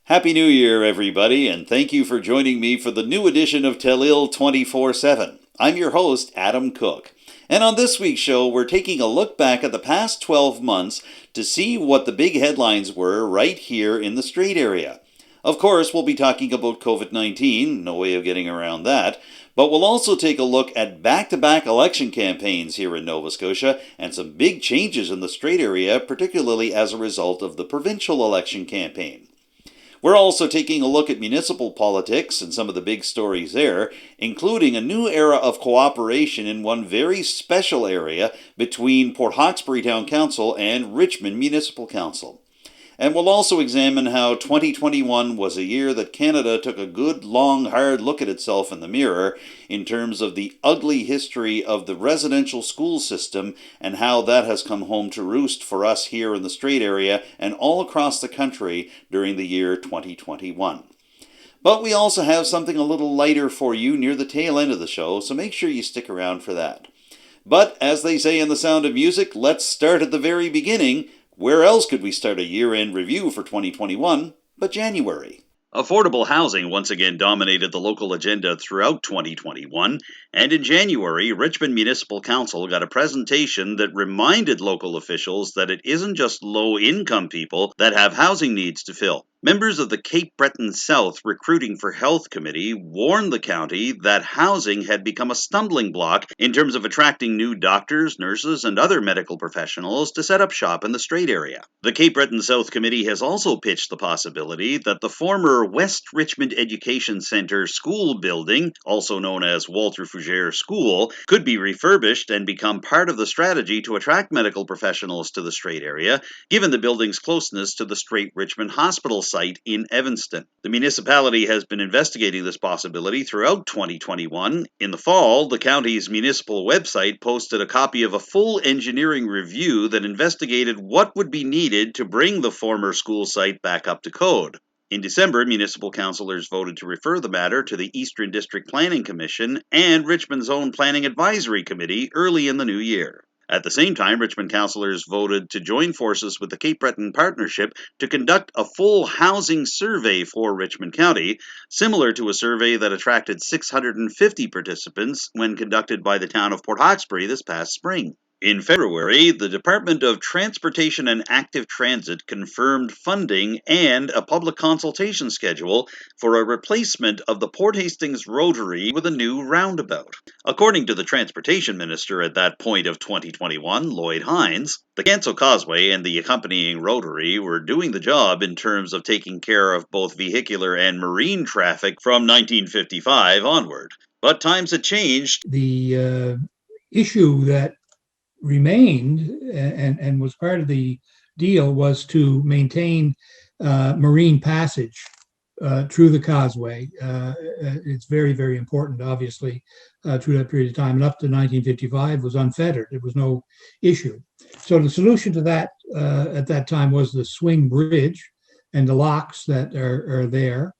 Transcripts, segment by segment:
Happy New Year, everybody, and thank you for joining me for the new edition of Telile 24/7. I'm your host, Adam Cooke. And on this week's show, we're taking a look back at the past 12 months to see what the big headlines were right here in the Strait area. Of course, we'll be talking about COVID-19, no way of getting around that, but we'll also take a look at back-to-back election campaigns here in Nova Scotia and some big changes in the Strait area, particularly as a result of the provincial election campaign. We're also taking a look at municipal politics and some of the big stories there, including a new era of cooperation in one very special area between Port Hawkesbury Town Council and Richmond Municipal Council. And we'll also examine how 2021 was a year that Canada took a good, long, hard look at itself in the mirror in terms of the ugly history of the residential school system and how that has come home to roost for us here in the Strait area and all across the country during the year 2021. But we also have something a little lighter for you near the tail end of the show, so make sure you stick around for that. But as they say in The Sound of Music, let's start at the very beginning. Where else could we start a year-end review for 2021 but January? Affordable housing once again dominated the local agenda throughout 2021, and in January, Richmond Municipal Council got a presentation that reminded local officials that it isn't just low-income people that have housing needs to fill. Members of the Cape Breton South Recruiting for Health Committee warned the county that housing had become a stumbling block in terms of attracting new doctors, nurses, and other medical professionals to set up shop in the Strait area. The Cape Breton South Committee has also pitched the possibility that the former West Richmond Education Centre school building, also known as Walter Fougere School, could be refurbished and become part of the strategy to attract medical professionals to the Strait area, given the building's closeness to the Strait Richmond Hospital site in Evanston. The municipality has been investigating this possibility throughout 2021. In the fall, the county's municipal website posted a copy of a full engineering review that investigated what would be needed to bring the former school site back up to code. In December, municipal councillors voted to refer the matter to the Eastern District Planning Commission and Richmond's own Planning Advisory Committee early in the new year. At the same time, Richmond councillors voted to join forces with the Cape Breton Partnership to conduct a full housing survey for Richmond County, similar to a survey that attracted 650 participants when conducted by the town of Port Hawkesbury this past spring. In February, the Department of Transportation and Active Transit confirmed funding and a public consultation schedule for a replacement of the Port Hastings Rotary with a new roundabout. According to the Transportation Minister at that point of 2021, Lloyd Hines, the Canso Causeway and the accompanying rotary were doing the job in terms of taking care of both vehicular and marine traffic from 1955 onward. But times had changed. The issue that remained and was part of the deal was to maintain marine passage through the causeway. It's very, very important, obviously, through that period of time. And up to 1955 was unfettered. There was no issue. So the solution to that at that time was the swing bridge and the locks that are there.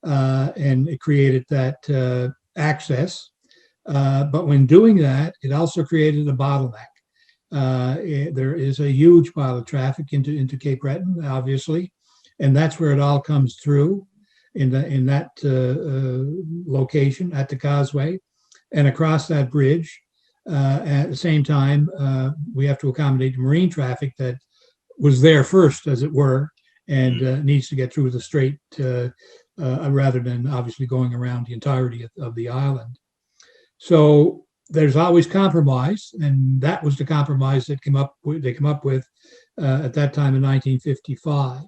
And it created that access. But when doing that, it also created a bottleneck. There is a huge pile of traffic into Cape Breton, obviously, and that's where it all comes through in that location at the causeway and across that bridge. At the same time, we have to accommodate marine traffic that was there first, as it were, and needs to get through the strait rather than obviously going around the entirety of the island. So there's always compromise, and that was the compromise that they come up with at that time in 1955.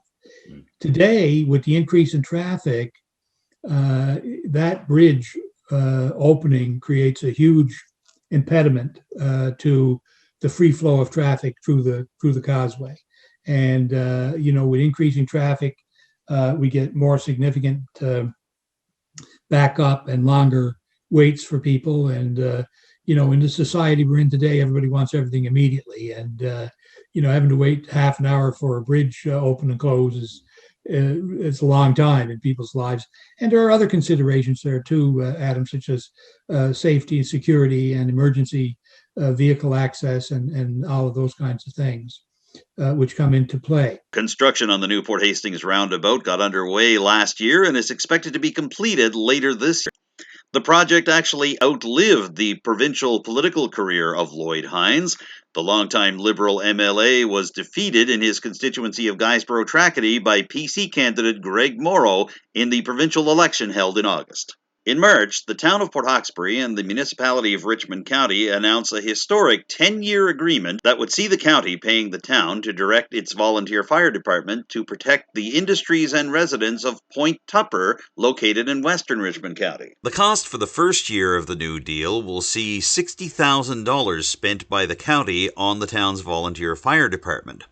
Today, with the increase in traffic, that bridge opening creates a huge impediment to the free flow of traffic through the causeway. And with increasing traffic, we get more significant backup and longer waits for people. And, in the society we're in today, everybody wants everything immediately. And, having to wait half an hour for a bridge open and close is it's a long time in people's lives. And there are other considerations there too, Adam, such as safety and security and emergency vehicle access and all of those kinds of things, which come into play. Construction on the new Port Hastings roundabout got underway last year and is expected to be completed later this year. The project actually outlived the provincial political career of Lloyd Hines. The longtime Liberal MLA was defeated in his constituency of Guysborough-Tracadie by PC candidate Greg Morrow in the provincial election held in August. In March, the town of Port Hawkesbury and the municipality of Richmond County announced a historic 10-year agreement that would see the county paying the town to direct its volunteer fire department to protect the industries and residents of Point Tupper, located in western Richmond County. The cost for the first year of the new deal will see $60,000 spent by the county on the town's volunteer fire department.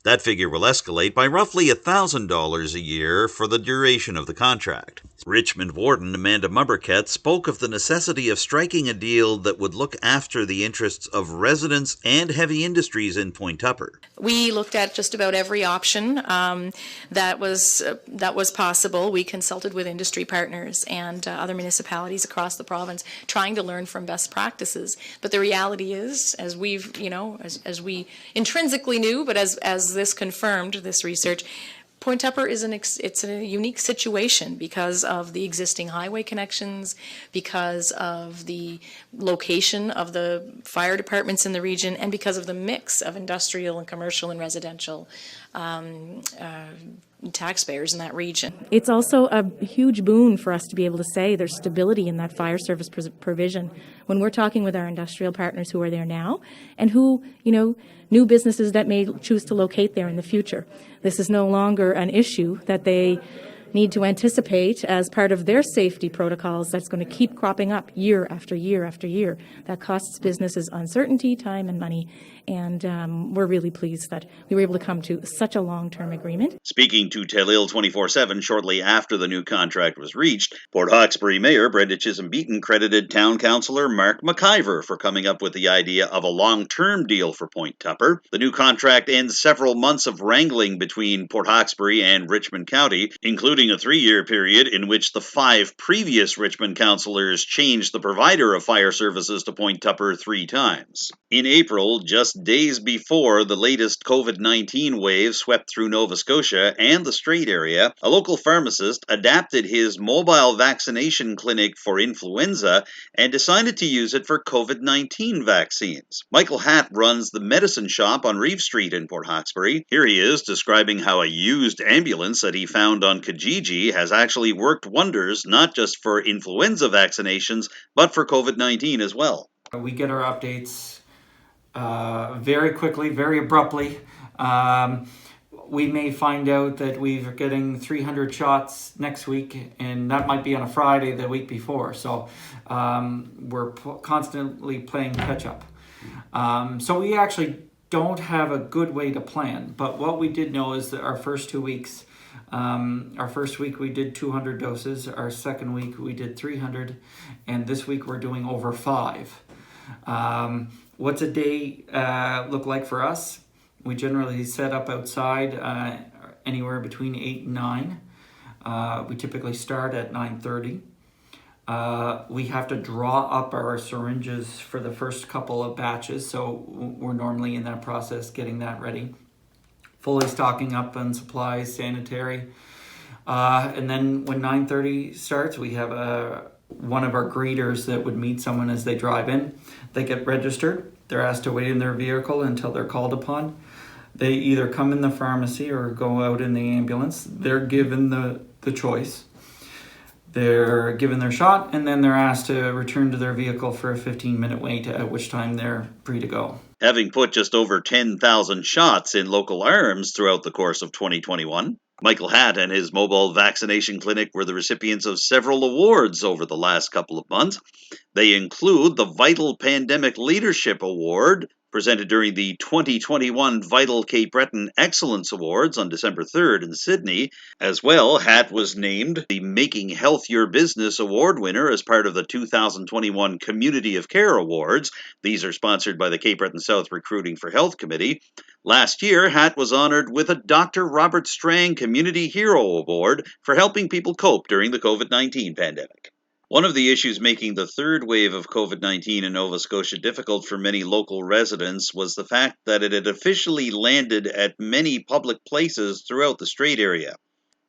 That figure will escalate by roughly $1,000 a year for the duration of the contract. Richmond Warden Amanda Mumberket spoke of the necessity of striking a deal that would look after the interests of residents and heavy industries in Point Tupper. We looked at just about every option that was possible. We consulted with industry partners and other municipalities across the province, trying to learn from best practices. But the reality is, as we've, as we intrinsically knew, but as this confirmed, this research, Point Tupper is it's a unique situation because of the existing highway connections, because of the location of the fire departments in the region, and because of the mix of industrial and commercial and residential taxpayers in that region. It's also a huge boon for us to be able to say there's stability in that fire service provision when we're talking with our industrial partners who are there now and who, new businesses that may choose to locate there in the future. This is no longer an issue that they need to anticipate as part of their safety protocols that's going to keep cropping up year after year after year. That costs businesses uncertainty, time, and money. And we're really pleased that we were able to come to such a long-term agreement. Speaking to Telile 24/7 shortly after the new contract was reached, Port Hawkesbury Mayor Brenda Chisholm-Beaton credited Town Councillor Mark McIver for coming up with the idea of a long-term deal for Point Tupper. The new contract ends several months of wrangling between Port Hawkesbury and Richmond County, including a 3-year period in which the 5 previous Richmond councillors changed the provider of fire services to Point Tupper 3 times. In April, just days before the latest COVID-19 wave swept through Nova Scotia and the Strait area, a local pharmacist adapted his mobile vaccination clinic for influenza and decided to use it for COVID-19 vaccines. Michael Hatt runs the medicine shop on Reeve Street in Port Hawkesbury. Here he is describing how a used ambulance that he found on Kijiji has actually worked wonders, not just for influenza vaccinations, but for COVID-19 as well. We get our updates very quickly, very abruptly. We may find out that we're getting 300 shots next week, and that might be on a Friday the week before. So we're constantly playing catch up. So we actually don't have a good way to plan. But what we did know is that our first 2 weeks, our first week we did 200 doses. Our second week we did 300. And this week we're doing over 5. What's a day look like for us? We generally set up outside anywhere between 8 and 9. We typically start at 9:30. We have to draw up our syringes for the first couple of batches, so we're normally in that process getting that ready. Fully stocking up on supplies, sanitary. And then when 9:30 starts, we have one of our greeters that would meet someone as they drive in. They get registered. They're asked to wait in their vehicle until they're called upon. They either come in the pharmacy or go out in the ambulance. They're given the choice. They're given their shot, and then they're asked to return to their vehicle for a 15-minute wait, at which time they're free to go. Having put just over 10,000 shots in local arms throughout the course of 2021, Michael Hatt and his mobile vaccination clinic were the recipients of several awards over the last couple of months. They include the Vital Pandemic Leadership Award Presented during the 2021 Vital Cape Breton Excellence Awards on December 3rd in Sydney. As well, HAT was named the Making Health Your Business Award winner as part of the 2021 Community of Care Awards. These are sponsored by the Cape Breton South Recruiting for Health Committee. Last year, HAT was honored with a Dr. Robert Strang Community Hero Award for helping people cope during the COVID-19 pandemic. One of the issues making the third wave of COVID-19 in Nova Scotia difficult for many local residents was the fact that it had officially landed at many public places throughout the Strait area.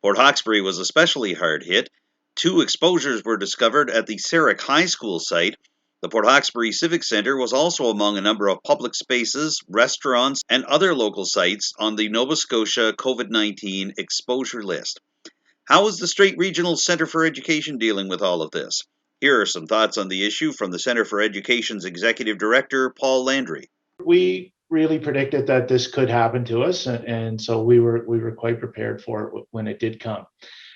Port Hawkesbury was especially hard hit. 2 exposures were discovered at the Sarek High School site. The Port Hawkesbury Civic Centre was also among a number of public spaces, restaurants, and other local sites on the Nova Scotia COVID-19 exposure list. How is the Strait Regional Centre for Education dealing with all of this? Here are some thoughts on the issue from the Centre for Education's Executive Director, Paul Landry. We really predicted that this could happen to us, and so we were quite prepared for it when it did come.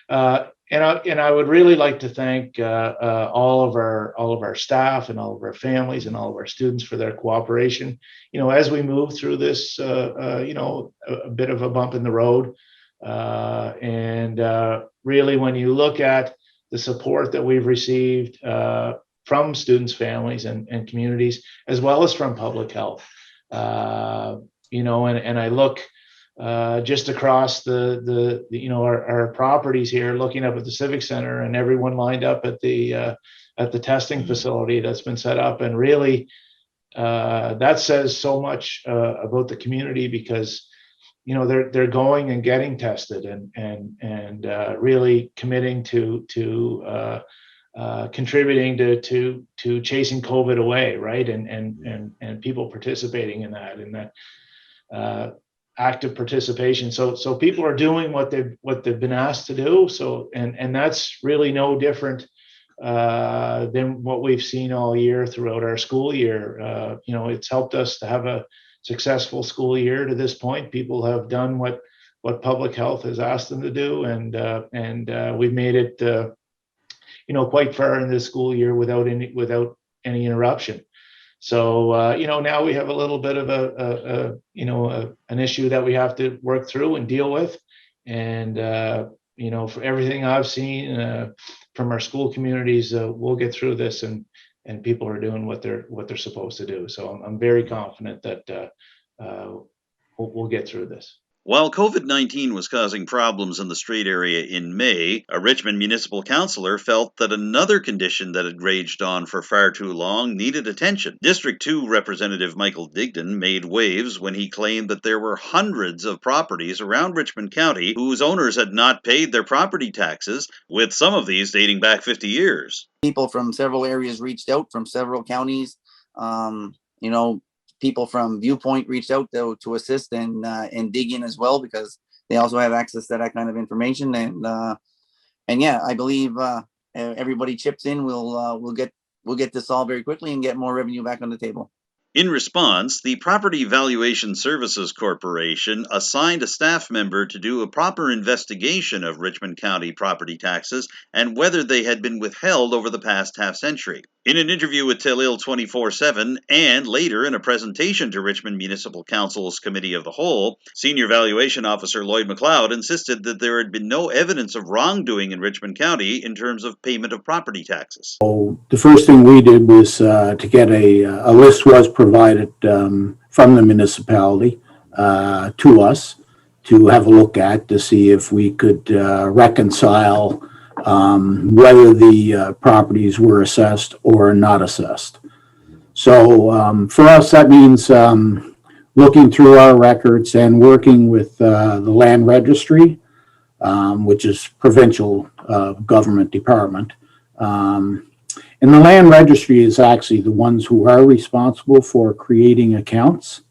And I would really like to thank all of our staff and all of our families and all of our students for their cooperation. As we move through this, a bit of a bump in the road. Really, when you look at the support that we've received from students, families, and communities, as well as from public health, and I look just across our properties here, looking up at the Civic Center, and everyone lined up at the testing facility that's been set up, and really that says so much about the community, because they're going and getting tested and really committing to contributing to chasing COVID away, right? And people participating in that active participation. So people are doing what they've been asked to do. So and that's really no different than what we've seen all year throughout our school year. It's helped us to have a successful school year to this point. People have done what public health has asked them to do, and we've made it quite far in this school year without any interruption. So now we have a little bit of an issue that we have to work through and deal with, and for everything I've seen from our school communities, we'll get through this, and people are doing what they're supposed to do. So I'm very confident that we'll get through this. While COVID-19 was causing problems in the Strait area in May, a Richmond Municipal Councillor felt that another condition that had raged on for far too long needed attention. District 2 Representative Michael Digdon made waves when he claimed that there were hundreds of properties around Richmond County whose owners had not paid their property taxes, with some of these dating back 50 years. People from several areas reached out, from several counties. People from Viewpoint reached out to assist and dig in as well, because they also have access to that kind of information. And yeah, I believe everybody chips in. We'll get this solved very quickly and get more revenue back on the table. In response, the Property Valuation Services Corporation assigned a staff member to do a proper investigation of Richmond County property taxes and whether they had been withheld over the past half-century. In an interview with Telile 24/7 and later in a presentation to Richmond Municipal Council's Committee of the Whole, Senior Valuation Officer Lloyd McLeod insisted that there had been no evidence of wrongdoing in Richmond County in terms of payment of property taxes. So the first thing we did was to get a list was provided from the municipality to us to have a look at, to see if we could reconcile whether the properties were assessed or not assessed. So for us, that means looking through our records and working with the land registry, which is provincial government department. And the land registry is actually the ones who are responsible for creating accounts.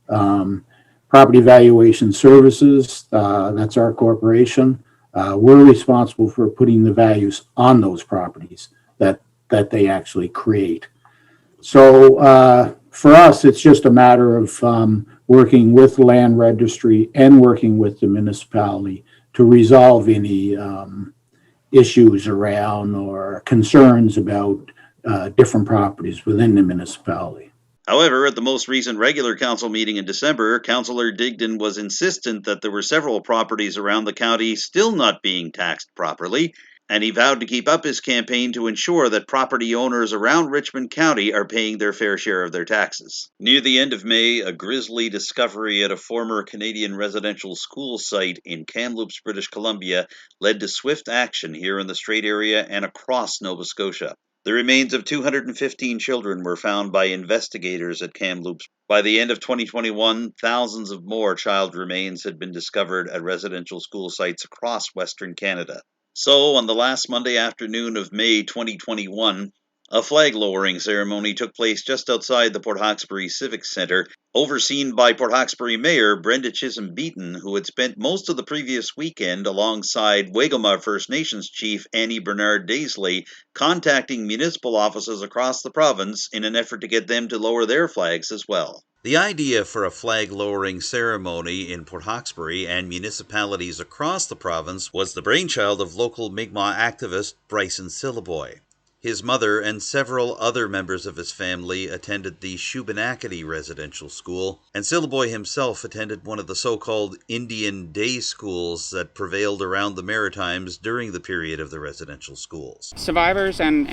Property Valuation Services, that's our corporation. We're responsible for putting the values on those properties that they actually create. So for us, it's just a matter of working with the land registry and working with the municipality to resolve any issues around or concerns about different properties within the municipality. However, at the most recent regular council meeting in December, Councillor Digdon was insistent that there were several properties around the county still not being taxed properly, and he vowed to keep up his campaign to ensure that property owners around Richmond County are paying their fair share of their taxes. Near the end of May, a grisly discovery at a former Canadian residential school site in Kamloops, British Columbia, led to swift action here in the Strait area and across Nova Scotia. The remains of 215 children were found by investigators at Kamloops. By the end of 2021, thousands of more child remains had been discovered at residential school sites across Western Canada. So, on the last Monday afternoon of May 2021, a flag-lowering ceremony took place just outside the Port Hawkesbury Civic Centre, overseen by Port Hawkesbury Mayor Brenda Chisholm-Beaton, who had spent most of the previous weekend alongside Waigama First Nations Chief Annie Bernard-Daisley, contacting municipal offices across the province in an effort to get them to lower their flags as well. The idea for a flag-lowering ceremony in Port Hawkesbury and municipalities across the province was the brainchild of local Mi'kmaq activist Bryson Syliboy. His mother and several other members of his family attended the Shubenacadie Residential School, and Syliboy himself attended one of the so-called Indian day schools that prevailed around the Maritimes during the period of the residential schools. Survivors and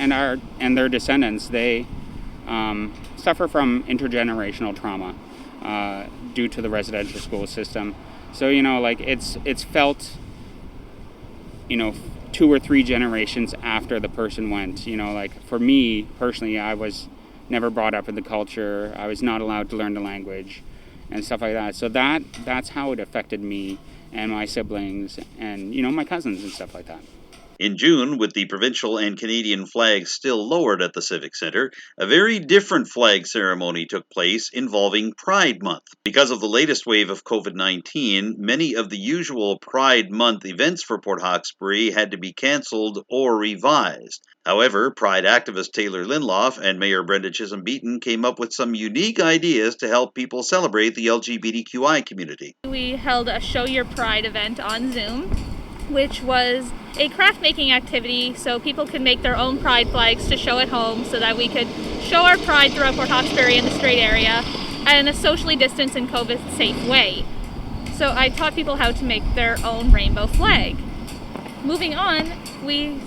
their descendants, they suffer from intergenerational trauma due to the residential school system. So, it's felt, 2 or 3 generations after the person went. For me personally, I was never brought up in the culture. I was not allowed to learn the language and stuff like that. So that's how it affected me and my siblings and, my cousins and stuff like that. In June, with the provincial and Canadian flags still lowered at the Civic Centre, a very different flag ceremony took place involving Pride Month. Because of the latest wave of COVID-19, many of the usual Pride Month events for Port Hawkesbury had to be cancelled or revised. However, Pride activist Taylor Lindelof and Mayor Brenda Chisholm-Beaton came up with some unique ideas to help people celebrate the LGBTQI community. We held a Show Your Pride event on Zoom, which was a craft making activity so people could make their own pride flags to show at home so that we could show our pride throughout Port Hawkesbury and the Strait area in a socially distanced and COVID safe way. So I taught people how to make their own rainbow flag. Moving on,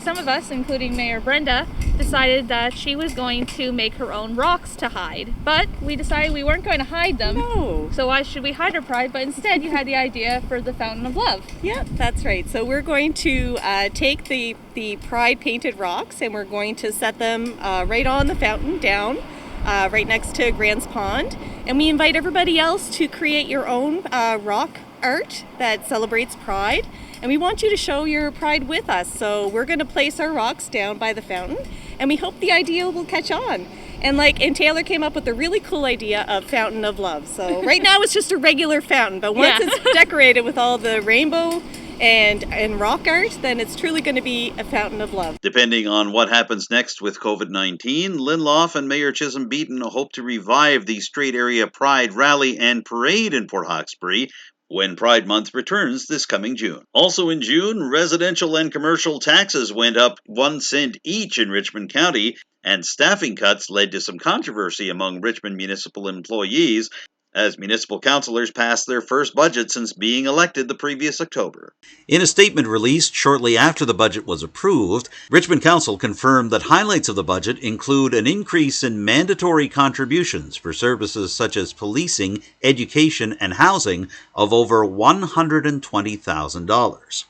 some of us, including Mayor Brenda, decided that she was going to make her own rocks to hide. But we decided we weren't going to hide them. No. So why should we hide our pride? But instead you had the idea for the Fountain of Love. Yeah, that's right. So we're going to take the pride painted rocks and we're going to set them right on the fountain down, right next to Grant's Pond. And we invite everybody else to create your own rock art that celebrates pride. And we want you to show your pride with us. So we're going to place our rocks down by the fountain, and we hope the idea will catch on. And Taylor came up with a really cool idea of Fountain of Love. So right now it's just a regular fountain, but once it's decorated with all the rainbow and rock art, then it's truly going to be a Fountain of Love. Depending on what happens next with COVID-19, Lindelof and Mayor Chisholm-Beaton hope to revive the Strait Area Pride Rally and Parade in Port Hawkesbury when Pride Month returns this coming June. Also in June, residential and commercial taxes went up 1 cent each in Richmond County, and staffing cuts led to some controversy among Richmond municipal employees as municipal councillors passed their first budget since being elected the previous October. In a statement released shortly after the budget was approved, Richmond Council confirmed that highlights of the budget include an increase in mandatory contributions for services such as policing, education, and housing of over $120,000.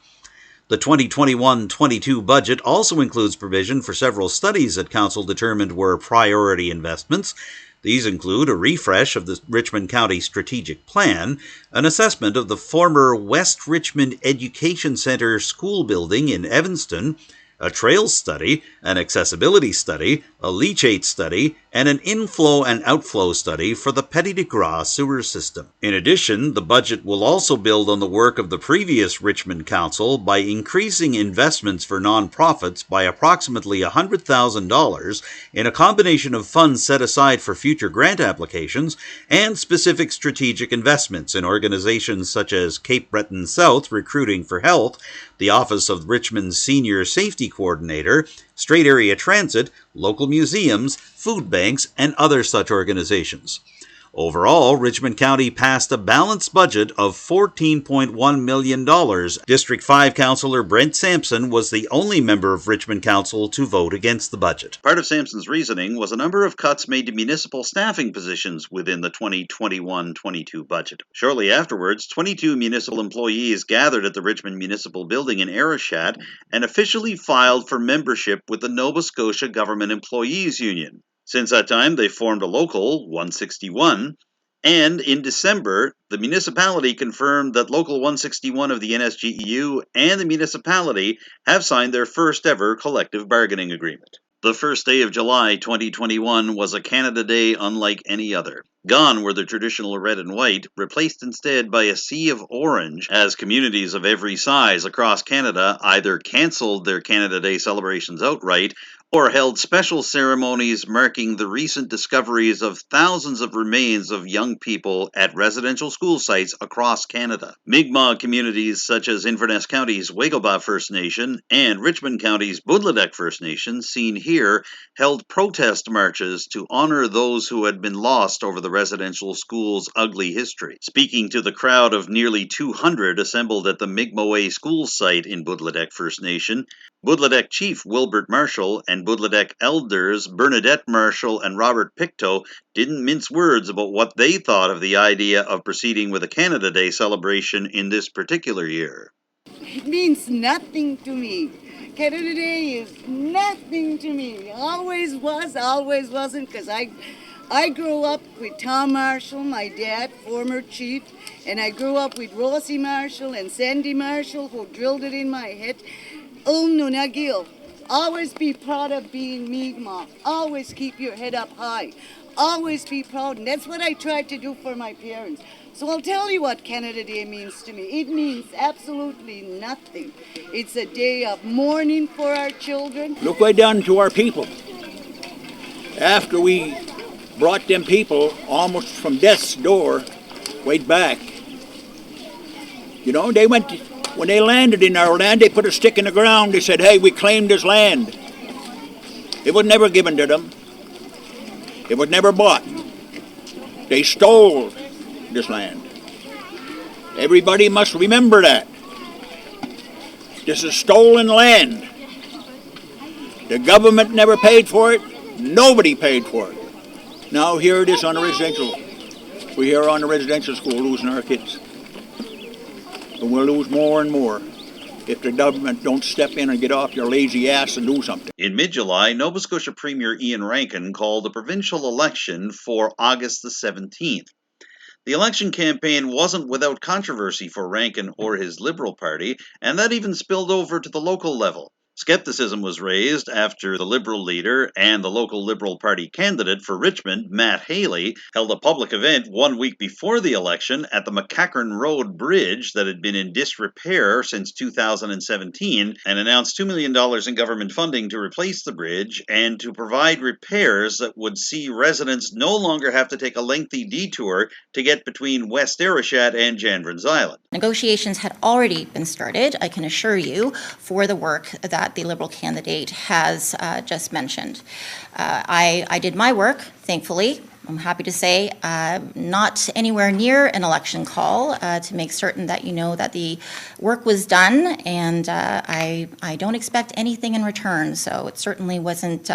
The 2021-22 budget also includes provision for several studies that Council determined were priority investments. These include a refresh of the Richmond County Strategic Plan, an assessment of the former West Richmond Education Centre school building in Evanston, a trails study, an accessibility study, a leachate study, and an inflow and outflow study for the Petit de Gras sewer system. In addition, the budget will also build on the work of the previous Richmond Council by increasing investments for nonprofits by approximately $100,000 in a combination of funds set aside for future grant applications and specific strategic investments in organizations such as Cape Breton South Recruiting for Health, the Office of Richmond's Senior Safety Coordinator, Straight Area Transit, local museums, food banks, and other such organizations. Overall, Richmond County passed a balanced budget of $14.1 million. District 5 Councillor Brent Sampson was the only member of Richmond Council to vote against the budget. Part of Sampson's reasoning was a number of cuts made to municipal staffing positions within the 2021-22 budget. Shortly afterwards, 22 municipal employees gathered at the Richmond Municipal Building in Arishat and officially filed for membership with the Nova Scotia Government Employees Union. Since that time, they formed a local 161, and in December, the municipality confirmed that Local 161 of the NSGEU and the municipality have signed their first ever collective bargaining agreement. The first day of July 2021 was a Canada Day unlike any other. Gone were the traditional red and white, replaced instead by a sea of orange, as communities of every size across Canada either cancelled their Canada Day celebrations outright or held special ceremonies marking the recent discoveries of thousands of remains of young people at residential school sites across Canada. Mi'kmaq communities such as Inverness County's Wagaba First Nation and Richmond County's Boudreau First Nation, seen here, held protest marches to honor those who had been lost over the residential school's ugly history. Speaking to the crowd of nearly 200 assembled at the Mi'kmaq school site in Boudreau First Nation, Boudreau Chief Wilbert Marshall and Boudreau elders Bernadette Marshall and Robert Pictou didn't mince words about what they thought of the idea of proceeding with a Canada Day celebration in this particular year. It means nothing to me. Canada Day is nothing to me. Always was, always wasn't, because I grew up with Tom Marshall, my dad, former chief, and I grew up with Rosie Marshall and Sandy Marshall, who drilled it in my head. Nunagil. Always be proud of being Mi'kmaq. Always keep your head up high. Always be proud, and that's what I tried to do for my parents. So I'll tell you what Canada Day means to me. It means absolutely nothing. It's a day of mourning for our children. Look way down to our people. After we brought them people almost from death's door, way back, they went to, when they landed in our land, they put a stick in the ground. They said, hey, we claimed this land. It was never given to them. It was never bought. They stole this land. Everybody must remember that. This is stolen land. The government never paid for it. Nobody paid for it. Now here it is on a residential. We're here on a residential school losing our kids. And we'll lose more and more if the government don't step in and get off your lazy ass and do something. In mid-July, Nova Scotia Premier Ian Rankin called a provincial election for August the 17th. The election campaign wasn't without controversy for Rankin or his Liberal Party, and that even spilled over to the local level. Skepticism was raised after the Liberal leader and the local Liberal Party candidate for Richmond, Matt Haley, held a public event 1 week before the election at the McCackern Road Bridge that had been in disrepair since 2017 and announced $2 million in government funding to replace the bridge and to provide repairs that would see residents no longer have to take a lengthy detour to get between West Arishat and Janvrin's Island. Negotiations had already been started, I can assure you, for the work that the Liberal candidate has just mentioned. I did my work, thankfully. I'm happy to say, not anywhere near an election call to make certain that you know that the work was done, and I don't expect anything in return. So it certainly wasn't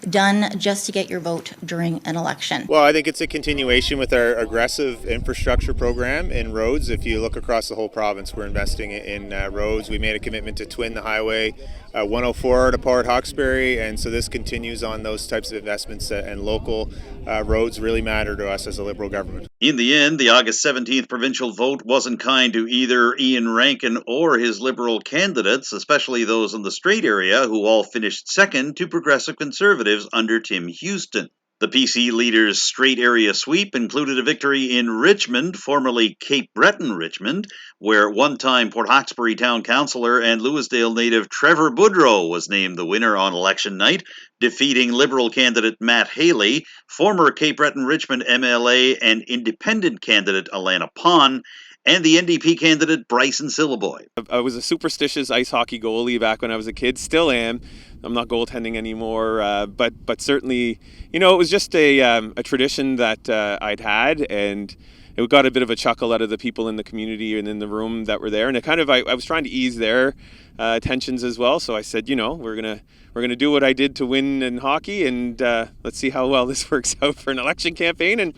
done just to get your vote during an election. Well, I think it's a continuation with our aggressive infrastructure program in roads. If you look across the whole province, we're investing in roads. We made a commitment to twin the highway 104 to Port Hawkesbury, and so this continues on those types of investments, and local roads really matter to us as a Liberal government. In the end, the August 17th provincial vote wasn't kind to either Ian Rankin or his Liberal candidates, especially those in the Strait area who all finished second to Progressive Conservatives under Tim Houston. The PC leader's Strait area sweep included a victory in Richmond, formerly Cape Breton Richmond, where one-time Port Hawkesbury Town Councillor and Lewisdale native Trevor Boudreau was named the winner on election night, defeating Liberal candidate Matt Haley, former Cape Breton Richmond MLA and independent candidate Alana Pon, and the NDP candidate Bryson Syllaboy. I was a superstitious ice hockey goalie back when I was a kid, still am. I'm not goaltending anymore, but certainly, it was just a tradition that I'd had, and it got a bit of a chuckle out of the people in the community and in the room that were there, and I was trying to ease their tensions as well. So I said, we're gonna do what I did to win in hockey, and let's see how well this works out for an election campaign. And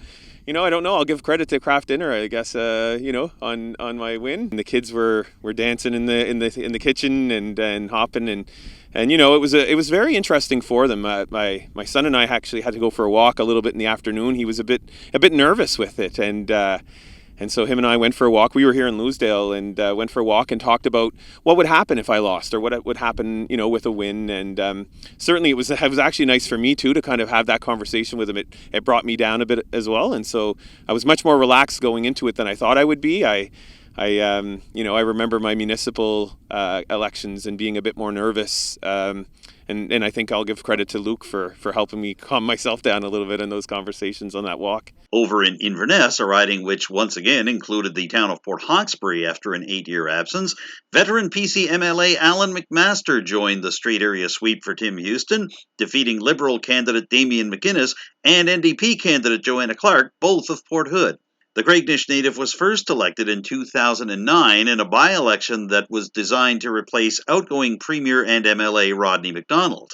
I don't know. I'll give credit to Kraft Dinner, I guess. On my win, and the kids were dancing in the kitchen and hopping and it was very interesting for them. My son and I actually had to go for a walk a little bit in the afternoon. He was a bit nervous with it, and so him and I went for a walk. We were here in Louisdale and went for a walk and talked about what would happen if I lost or what would happen, with a win. And certainly it was actually nice for me too to kind of have that conversation with him. It brought me down a bit as well, and so I was much more relaxed going into it than I thought I would be. I remember my municipal elections and being a bit more nervous. And I think I'll give credit to Luke for helping me calm myself down a little bit in those conversations on that walk. Over in Inverness, a riding which once again included the town of Port Hawkesbury after an 8-year absence, veteran PC MLA Alan McMaster joined the straight area sweep for Tim Houston, defeating Liberal candidate Damien McInnes and NDP candidate Joanna Clark, both of Port Hood. The Craignish native was first elected in 2009 in a by-election that was designed to replace outgoing Premier and MLA Rodney MacDonald.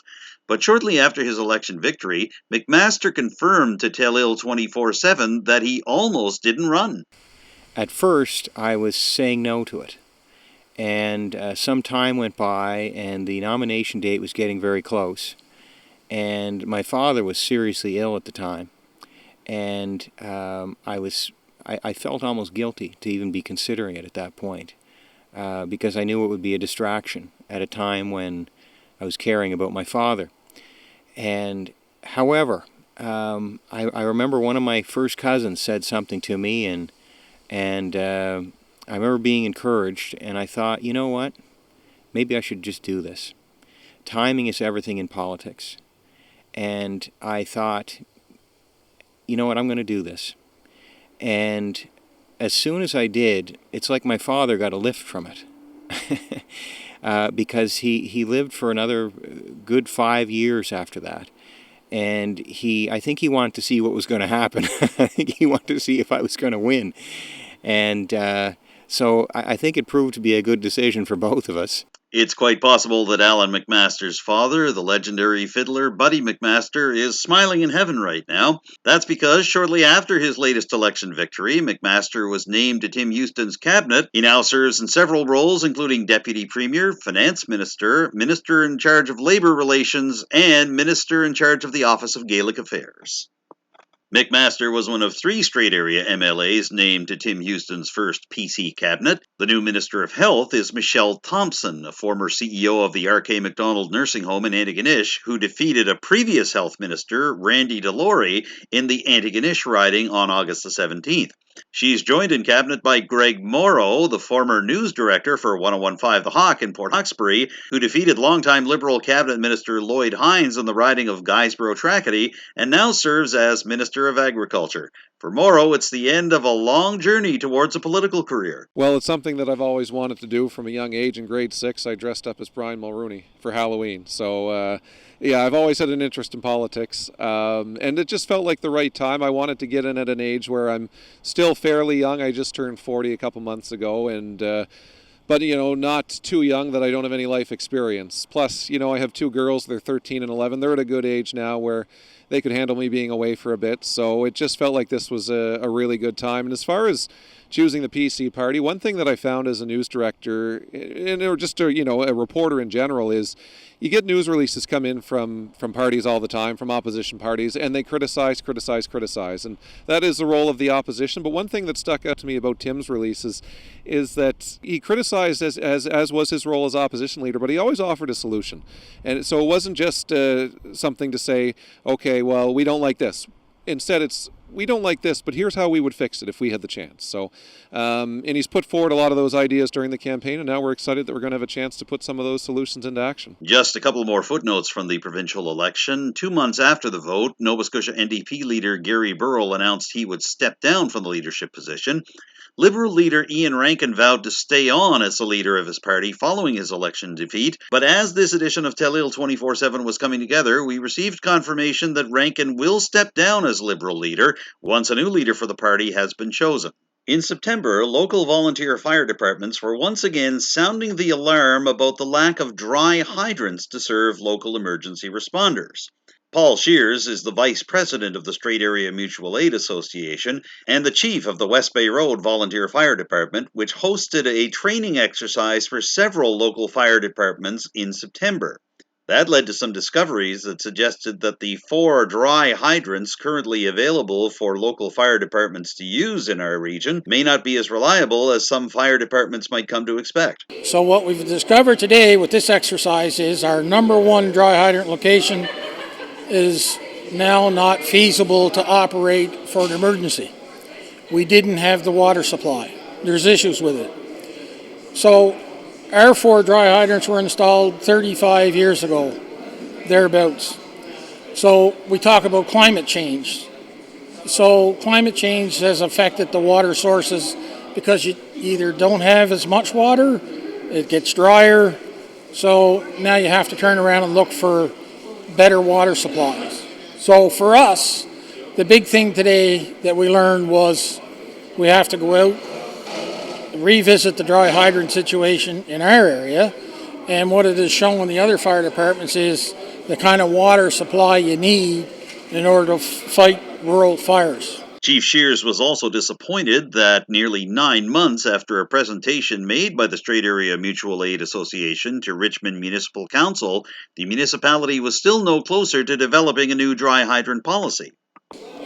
But shortly after his election victory, McMaster confirmed to Telile 24/7 that he almost didn't run. At first, I was saying no to it. And some time went by, and the nomination date was getting very close. And my father was seriously ill at the time. And I felt almost guilty to even be considering it at that point because I knew it would be a distraction at a time when I was caring about my father. And however, I remember one of my first cousins said something to me, and I remember being encouraged, and I thought, you know what, maybe I should just do this. Timing is everything in politics. And I thought, you know what, I'm going to do this. And as soon as I did, it's like my father got a lift from it. Because he lived for another good 5 years after that. And I think he wanted to see what was going to happen. I think he wanted to see if I was going to win. And so I think it proved to be a good decision for both of us. It's quite possible that Alan McMaster's father, the legendary fiddler Buddy McMaster, is smiling in heaven right now. That's because shortly after his latest election victory, McMaster was named to Tim Houston's cabinet. He now serves in several roles, including Deputy Premier, Finance Minister, Minister in charge of Labour Relations, and Minister in charge of the Office of Gaelic Affairs. McMaster was one of 3 straight area MLAs named to Tim Houston's first PC cabinet. The new Minister of Health is Michelle Thompson, a former CEO of the R.K. MacDonald Nursing Home in Antigonish, who defeated a previous health minister, Randy DeLaurie, in the Antigonish riding on August the 17th. She's joined in cabinet by Greg Morrow, the former news director for 1015 The Hawk in Port Hawkesbury, who defeated longtime Liberal cabinet minister Lloyd Hines in the riding of Guysborough-Tracadie and now serves as Minister of Agriculture. For Morrow, it's the end of a long journey towards a political career. Well, it's something that I've always wanted to do from a young age. In grade 6, I dressed up as Brian Mulrooney for Halloween. So, I've always had an interest in politics, and it just felt like the right time. I wanted to get in at an age where I'm still fairly young. I just turned 40 a couple months ago, but not too young that I don't have any life experience. Plus, I have 2 girls. They're 13 and 11. They're at a good age now where they could handle me being away for a bit. So it just felt like this was a really good time. And as far as choosing the PC party, one thing that I found as a news director, or just a reporter in general, is you get news releases come in from parties all the time, from opposition parties, and they criticize. And that is the role of the opposition. But one thing that stuck out to me about Tim's releases is that he criticized as was his role as opposition leader, but he always offered a solution. And so it wasn't just something to say, okay, well, we don't like this. Instead, it's we don't like this, but here's how we would fix it if we had the chance. So, and he's put forward a lot of those ideas during the campaign, and now we're excited that we're going to have a chance to put some of those solutions into action. Just a couple more footnotes from the provincial election. 2 months after the vote, Nova Scotia NDP leader Gary Burrell announced he would step down from the leadership position. Liberal leader Ian Rankin vowed to stay on as the leader of his party following his election defeat. But as this edition of Telile 24/7 was coming together, we received confirmation that Rankin will step down as Liberal leader once a new leader for the party has been chosen. In September, local volunteer fire departments were once again sounding the alarm about the lack of dry hydrants to serve local emergency responders. Paul Shears is the vice president of the Strait Area Mutual Aid Association and the chief of the West Bay Road Volunteer Fire Department, which hosted a training exercise for several local fire departments in September. That led to some discoveries that suggested that the 4 dry hydrants currently available for local fire departments to use in our region may not be as reliable as some fire departments might come to expect. So what we've discovered today with this exercise is our number 1 dry hydrant location is now not feasible to operate for an emergency. We didn't have the water supply. There's issues with it. So our 4 dry hydrants were installed 35 years ago, thereabouts. So we talk about climate change. So climate change has affected the water sources because you either don't have as much water, it gets drier, so now you have to turn around and look for better water supplies. So for us, the big thing today that we learned was we have to go out, revisit the dry hydrant situation in our area, and what it has shown in the other fire departments is the kind of water supply you need in order to fight rural fires. Chief Shears was also disappointed that nearly 9 months after a presentation made by the Strait Area Mutual Aid Association to Richmond Municipal Council, the municipality was still no closer to developing a new dry hydrant policy.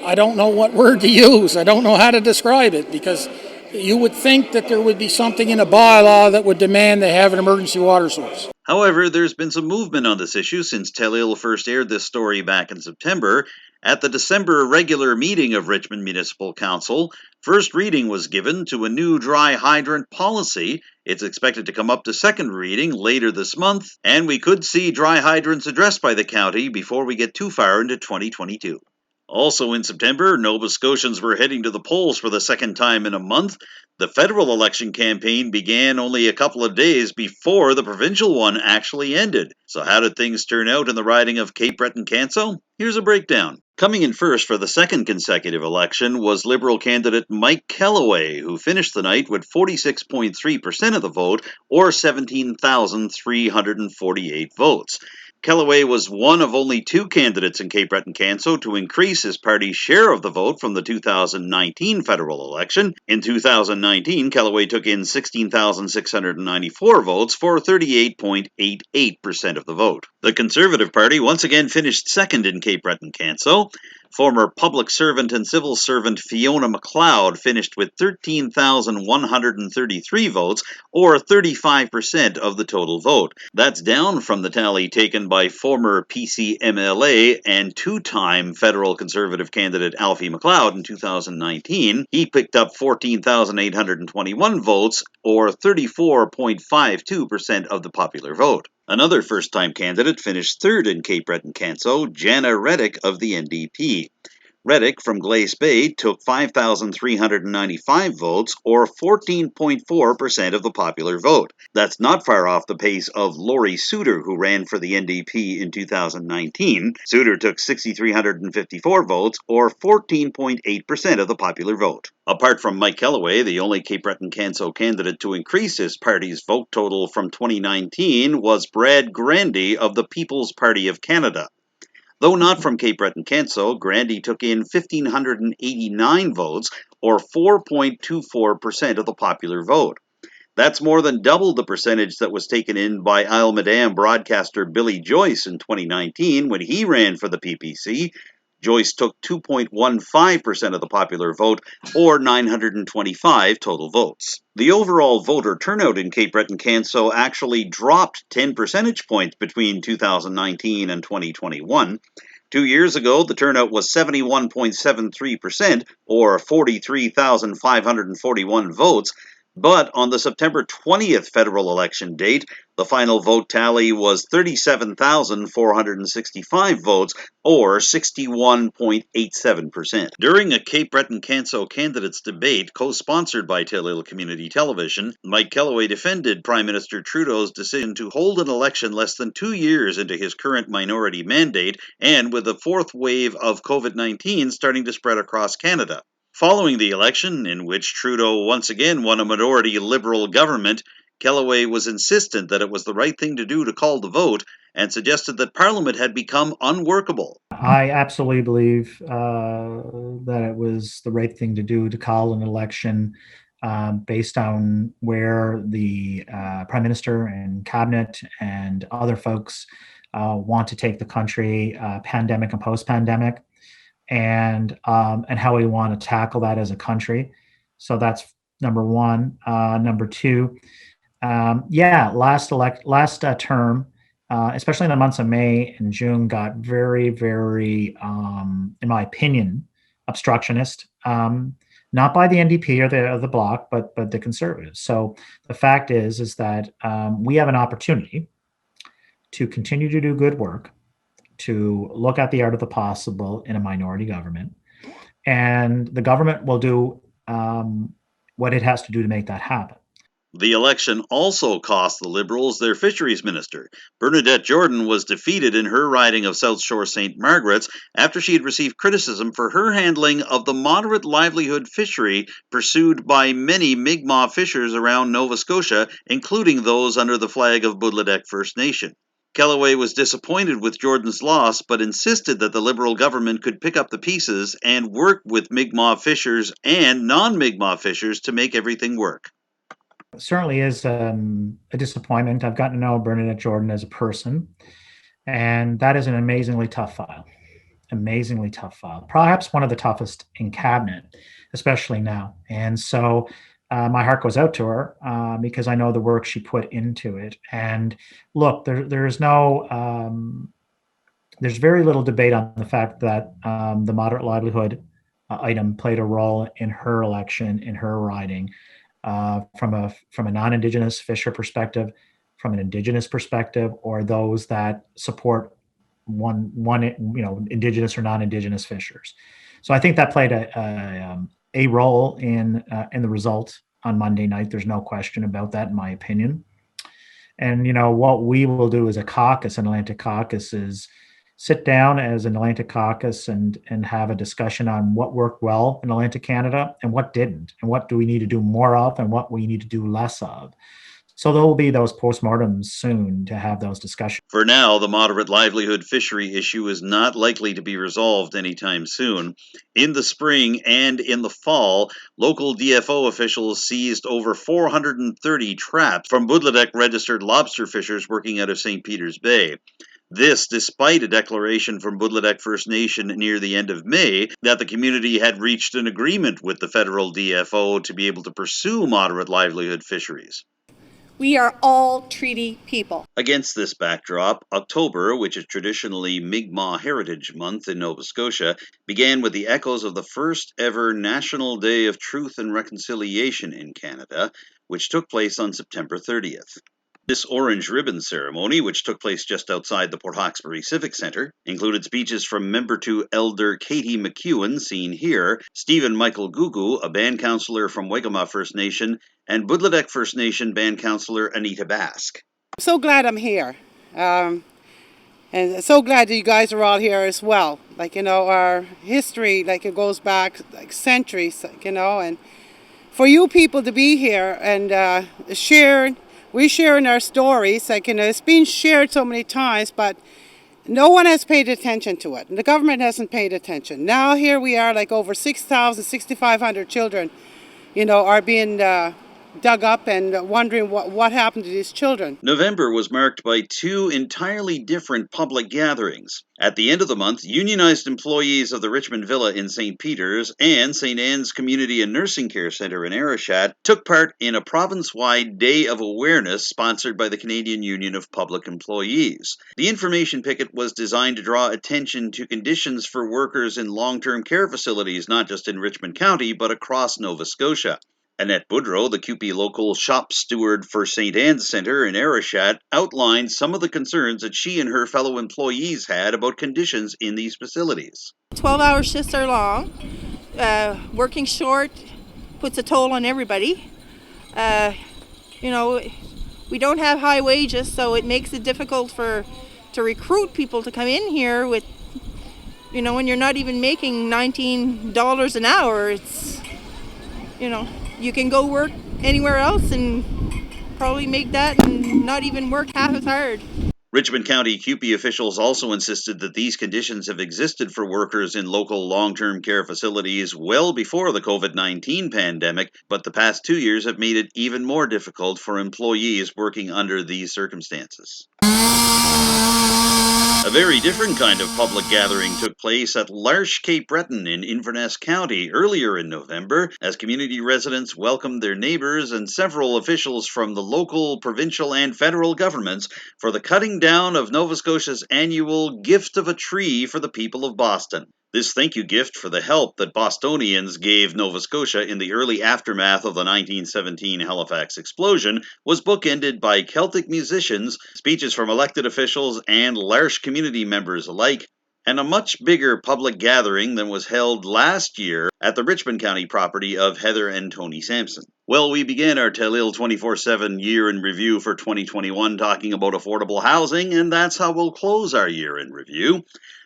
I don't know what word to use. I don't know how to describe it, because you would think that there would be something in a bylaw that would demand they have an emergency water source. However, there's been some movement on this issue since Telile first aired this story back in September. At the December regular meeting of Richmond Municipal Council, first reading was given to a new dry hydrant policy. It's expected to come up to second reading later this month, and we could see dry hydrants addressed by the county before we get too far into 2022. Also in September, Nova Scotians were heading to the polls for the second time in a month. The federal election campaign began only a couple of days before the provincial one actually ended. So how did things turn out in the riding of Cape Breton-Canso? Here's a breakdown. Coming in first for the second consecutive election was Liberal candidate Mike Kellaway, who finished the night with 46.3% of the vote, or 17,348 votes. Kellaway was one of only 2 candidates in Cape Breton-Canso to increase his party's share of the vote from the 2019 federal election. In 2019, Kellaway took in 16,694 votes for 38.88% of the vote. The Conservative Party once again finished second in Cape Breton-Canso. Former public servant and civil servant Fiona McLeod finished with 13,133 votes, or 35% of the total vote. That's down from the tally taken by former PC MLA and 2-time federal Conservative candidate Alfie McLeod in 2019. He picked up 14,821 votes, or 34.52% of the popular vote. Another first-time candidate finished third in Cape Breton-Canso, Jana Reddick of the NDP. Reddick from Glace Bay took 5,395 votes, or 14.4% of the popular vote. That's not far off the pace of Laurie Souter, who ran for the NDP in 2019. Souter took 6,354 votes, or 14.8% of the popular vote. Apart from Mike Kellaway, the only Cape Breton-Canso candidate to increase his party's vote total from 2019 was Brad Grandy of the People's Party of Canada. Though not from Cape Breton-Canso, Grandy took in 1,589 votes, or 4.24% of the popular vote. That's more than double the percentage that was taken in by Isle Madame broadcaster Billy Joyce in 2019 when he ran for the PPC. Joyce took 2.15% of the popular vote, or 925 total votes. The overall voter turnout in Cape Breton-Canso actually dropped 10 percentage points between 2019 and 2021. 2 years ago, the turnout was 71.73%, or 43,541 votes. But on the September 20th federal election date, the final vote tally was 37,465 votes, or 61.87%. During a Cape Breton-Canso candidates debate co-sponsored by Telile Community Television, Mike Kellaway defended Prime Minister Trudeau's decision to hold an election less than 2 years into his current minority mandate, and with the fourth wave of COVID-19 starting to spread across Canada. Following the election, in which Trudeau once again won a minority Liberal government, Kellaway was insistent that it was the right thing to do to call the vote and suggested that Parliament had become unworkable. I absolutely believe that it was the right thing to do to call an election based on where the Prime Minister and Cabinet and other folks want to take the country, pandemic and post-pandemic, and how we want to tackle that as a country. So that's number one. Number two, last term, especially in the months of May and June, got very, very, in my opinion, obstructionist. Not by the NDP or the Bloc, but the Conservatives. So the fact is that we have an opportunity to continue to do good work, to look at the art of the possible in a minority government, and the government will do what it has to do to make that happen. The election also cost the Liberals their fisheries minister. Bernadette Jordan was defeated in her riding of South Shore St. Margaret's after she had received criticism for her handling of the moderate livelihood fishery pursued by many Mi'kmaq fishers around Nova Scotia, including those under the flag of Boudreau First Nation. Kellaway was disappointed with Jordan's loss, but insisted that the Liberal government could pick up the pieces and work with Mi'kmaq fishers and non-Mi'kmaq fishers to make everything work. It certainly is a disappointment. I've gotten to know Bernadette Jordan as a person, and that is an amazingly tough file. Amazingly tough file. Perhaps one of the toughest in Cabinet, especially now. And so my heart goes out to her because I know the work she put into it. And look, there's very little debate on the fact that the moderate livelihood item played a role in her election, in her riding, from a non-Indigenous fisher perspective, from an Indigenous perspective, or those that support one Indigenous or non-Indigenous fishers. So I think that played a role in the result on Monday night. There's no question about that, in my opinion. And what we will do as a caucus, an Atlantic caucus, is sit down as an Atlantic caucus and have a discussion on what worked well in Atlantic Canada and what didn't, and what do we need to do more of and what we need to do less of. So there will be those postmortems soon to have those discussions. For now, the moderate livelihood fishery issue is not likely to be resolved anytime soon. In the spring and in the fall, local DFO officials seized over 430 traps from Boudreau registered lobster fishers working out of St. Peter's Bay. This despite a declaration from Boudreau First Nation near the end of May that the community had reached an agreement with the federal DFO to be able to pursue moderate livelihood fisheries. We are all treaty people. Against this backdrop, October, which is traditionally Mi'kmaq Heritage Month in Nova Scotia, began with the echoes of the first ever National Day of Truth and Reconciliation in Canada, which took place on September 30th. This orange ribbon ceremony, which took place just outside the Port Hawkesbury Civic Centre, included speeches from Member to Elder Katie McEwen, seen here, Stephen Michael Gugu, a band councillor from Waikama First Nation, and Boudreau First Nation band councillor Anita Bask. I'm so glad I'm here. And so glad that you guys are all here as well. Our history, it goes back centuries, and for you people to be here and we're sharing our stories, it's been shared so many times, but no one has paid attention to it. The government hasn't paid attention. Now here we are, over 6,000, 6,500 children, are being dug up and wondering what happened to these children. November was marked by two entirely different public gatherings. At the end of the month, unionized employees of the Richmond Villa in St. Peter's and St. Anne's Community and Nursing Care Centre in Arichat took part in a province-wide Day of Awareness sponsored by the Canadian Union of Public Employees. The information picket was designed to draw attention to conditions for workers in long-term care facilities, not just in Richmond County, but across Nova Scotia. Annette Boudreau, the CUPE local shop steward for St. Anne's Centre in Arichat, outlined some of the concerns that she and her fellow employees had about conditions in these facilities. 12-hour shifts are long. Working short puts a toll on everybody. We don't have high wages, so it makes it difficult to recruit people to come in here with, when you're not even making $19 an hour. It's, you can go work anywhere else and probably make that and not even work half as hard. Richmond County CUPE officials also insisted that these conditions have existed for workers in local long-term care facilities well before the COVID-19 pandemic, but the past 2 years have made it even more difficult for employees working under these circumstances. A very different kind of public gathering took place at L'Arche, Cape Breton in Inverness County earlier in November as community residents welcomed their neighbors and several officials from the local, provincial, and federal governments for the cutting down of Nova Scotia's annual Gift of a Tree for the people of Boston. This thank you gift for the help that Bostonians gave Nova Scotia in the early aftermath of the 1917 Halifax explosion was bookended by Celtic musicians, speeches from elected officials and L'Arche community members alike, and a much bigger public gathering than was held last year at the Richmond County property of Heather and Tony Sampson. Well, we began our Telile 24/7 year in review for 2021 talking about affordable housing, and that's how we'll close our year in review.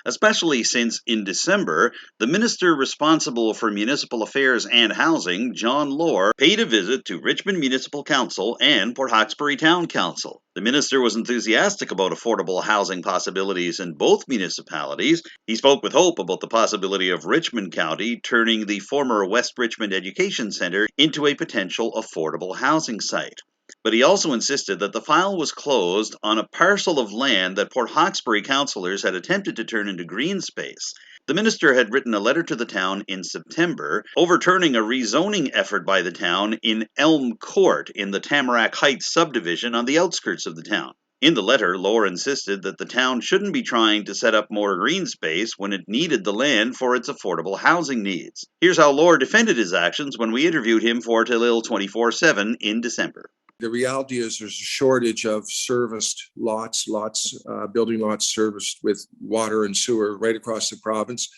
Especially since in December, the minister responsible for municipal affairs and housing, John Lohr, paid a visit to Richmond Municipal Council and Port Hawkesbury Town Council. The minister was enthusiastic about affordable housing possibilities in both municipalities. He spoke with hope about the possibility of Richmond County turning the former West Richmond Education Centre into a potential affordable housing site. But he also insisted that the file was closed on a parcel of land that Port Hawkesbury councillors had attempted to turn into green space. The minister had written a letter to the town in September, overturning a rezoning effort by the town in Elm Court in the Tamarack Heights subdivision on the outskirts of the town. In the letter, Lohr insisted that the town shouldn't be trying to set up more green space when it needed the land for its affordable housing needs. Here's how Lohr defended his actions when we interviewed him for Telile 24/7 in December. The reality is there's a shortage of serviced building lots serviced with water and sewer right across the province.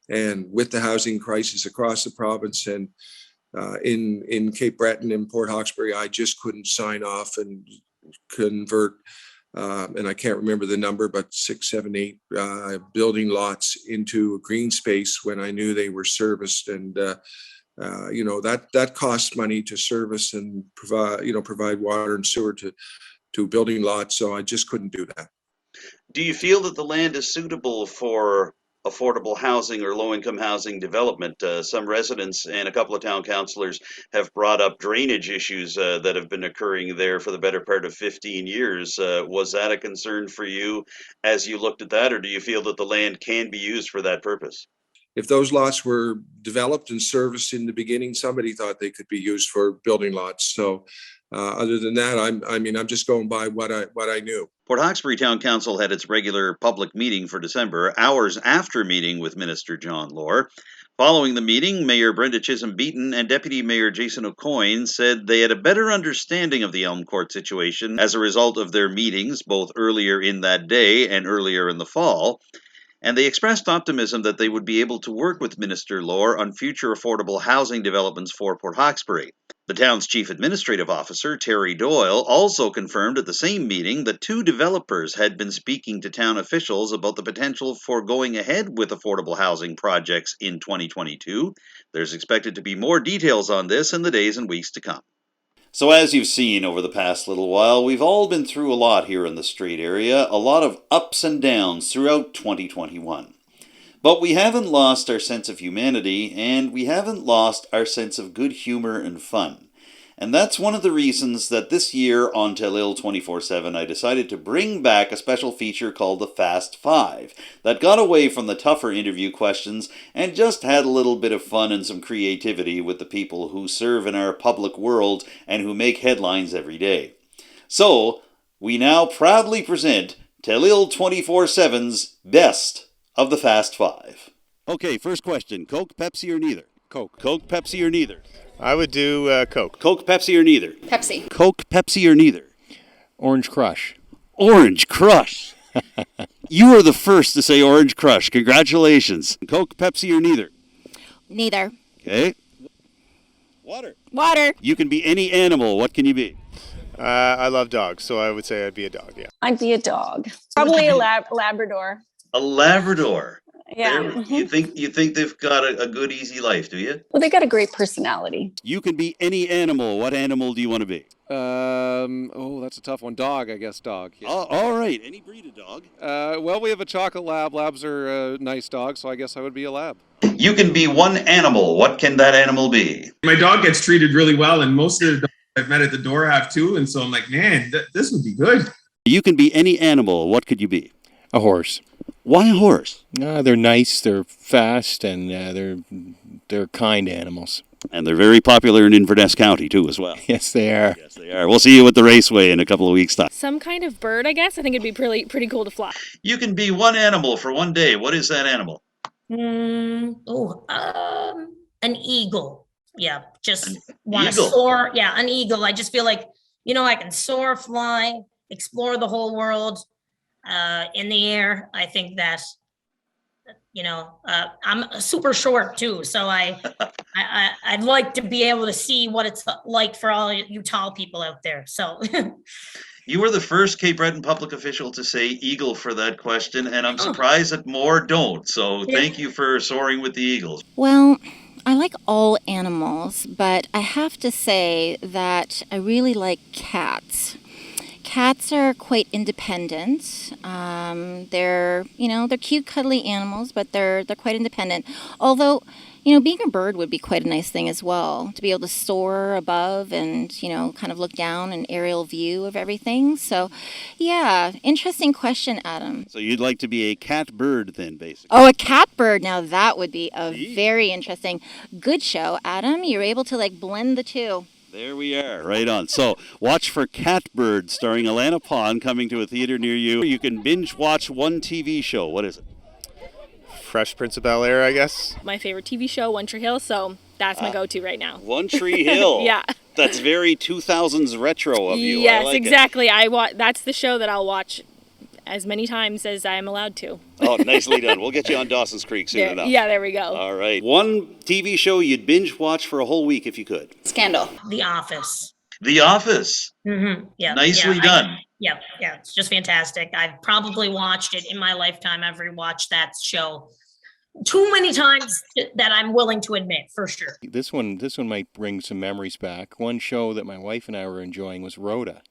And with the housing crisis across the province and in Cape Breton and Port Hawkesbury, I just couldn't sign off and convert, and I can't remember the number, but 6, 7, 8 building lots into a green space when I knew they were serviced. And that costs money to service and provide water and sewer to building lots. So I just couldn't do that. Do you feel that the land is suitable for affordable housing or low-income housing development? Some residents and a couple of town councillors have brought up drainage issues that have been occurring there for the better part of 15 years. Was that a concern for you as you looked at that, or do you feel that the land can be used for that purpose? If those lots were developed and serviced in the beginning, somebody thought they could be used for building lots. So other than that, I'm just going by what I knew. Port Hawkesbury Town Council had its regular public meeting for December, hours after meeting with Minister John Lohr. Following the meeting, Mayor Brenda Chisholm-Beaton and Deputy Mayor Jason O'Coin said they had a better understanding of the Elm Court situation as a result of their meetings, both earlier in that day and earlier in the fall. And they expressed optimism that they would be able to work with Minister Lohr on future affordable housing developments for Port Hawkesbury. The town's chief administrative officer, Terry Doyle, also confirmed at the same meeting that 2 developers had been speaking to town officials about the potential for going ahead with affordable housing projects in 2022. There's expected to be more details on this in the days and weeks to come. So as you've seen over the past little while, we've all been through a lot here in the Strait area, a lot of ups and downs throughout 2021. But we haven't lost our sense of humanity, and we haven't lost our sense of good humor and fun. And that's one of the reasons that this year on Telile 24/7 I decided to bring back a special feature called the Fast Five that got away from the tougher interview questions and just had a little bit of fun and some creativity with the people who serve in our public world and who make headlines every day. So, we now proudly present Telile 24/7's Best of the Fast Five. Okay, first question. Coke, Pepsi, or neither? Coke. Coke, Pepsi, or neither? I would do Coke. Coke, Pepsi, or neither? Pepsi. Coke, Pepsi, or neither? Orange Crush. Orange Crush. You were the first to say Orange Crush. Congratulations. Coke, Pepsi, or neither? Neither. Okay. Water. Water. You can be any animal. What can you be? I love dogs, so I would say I'd be a dog, yeah. I'd be a dog. Probably a Labrador. A Labrador. Yeah. You think they've got a good, easy life, do you? Well, they got a great personality. You can be any animal. What animal do you want to be? That's a tough one. Dog, I guess. Dog. Yeah. Oh, all right. Any breed of dog? Well, we have a chocolate lab. Labs are nice dogs, so I guess I would be a lab. You can be one animal. What can that animal be? My dog gets treated really well, and most of the dogs I've met at the door have too, and so I'm like, man, this would be good. You can be any animal. What could you be? A horse. Why a horse? They're nice, they're fast, and they're kind animals. And they're very popular in Inverness County, too, as well. Yes, they are. Yes, they are. We'll see you at the raceway in a couple of weeks' time. Some kind of bird, I guess. I think it'd be pretty cool to fly. You can be one animal for one day. What is that animal? An eagle. Yeah, just want to eagle? soar. Yeah, an eagle. I just feel like, I can soar, fly, explore the whole world in the air. I think that, I'm super short too. So I'd like to be able to see what it's like for all you tall people out there. So You were the first Cape Breton public official to say eagle for that question, and I'm surprised that more don't. So thank you for soaring with the eagles. Well, I like all animals, but I have to say that I really like cats. Cats are quite independent. They're cute, cuddly animals, but they're quite independent. Although, being a bird would be quite a nice thing as well, to be able to soar above and, kind of look down an aerial view of everything. So, yeah, interesting question, Adam. So you'd like to be a cat bird then, basically? Oh, a catbird. Now that would be a very interesting. Good show, Adam. You're able to blend the two. There we are, right on. So watch for Catbird, starring Alana Pond, coming to a theater near you. You can binge watch one TV show. What is it? Fresh Prince of Bel-Air, I guess. My favorite TV show, One Tree Hill, so that's my go-to right now. One Tree Hill. Yeah. That's very 2000s retro of you. Yes, I like exactly. That's the show that I'll watch as many times as I'm allowed to. Oh, nicely done. We'll get you on Dawson's Creek soon enough. Yeah, there we go. All right. One TV show you'd binge watch for a whole week if you could. Scandal. The Office. The Office. Mm-hmm. Yeah. Nicely done. Yeah. It's just fantastic. I've probably watched it in my lifetime. I've rewatched that show too many times that I'm willing to admit, for sure. This one might bring some memories back. One show that my wife and I were enjoying was Rhoda.